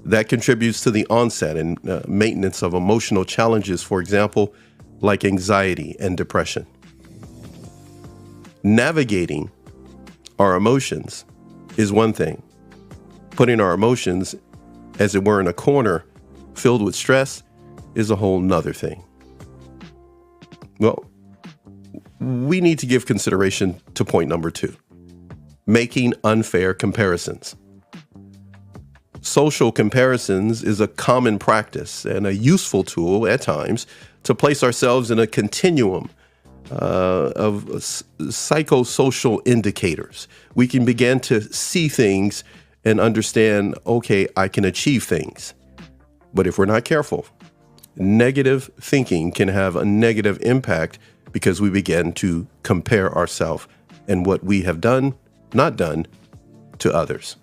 That contributes to the onset and maintenance of emotional challenges, for example, like anxiety and depression. Navigating our emotions is one thing. Putting our emotions, as it were, in a corner filled with stress is a whole nother thing. Well, we need to give consideration to point number 2, making unfair comparisons. Social comparisons is a common practice and a useful tool at times to place ourselves in a continuum of psychosocial indicators. We can begin to see things and understand, okay, I can achieve things. But if we're not careful, negative thinking can have a negative impact because we begin to compare ourselves and what we have done, not done, to others.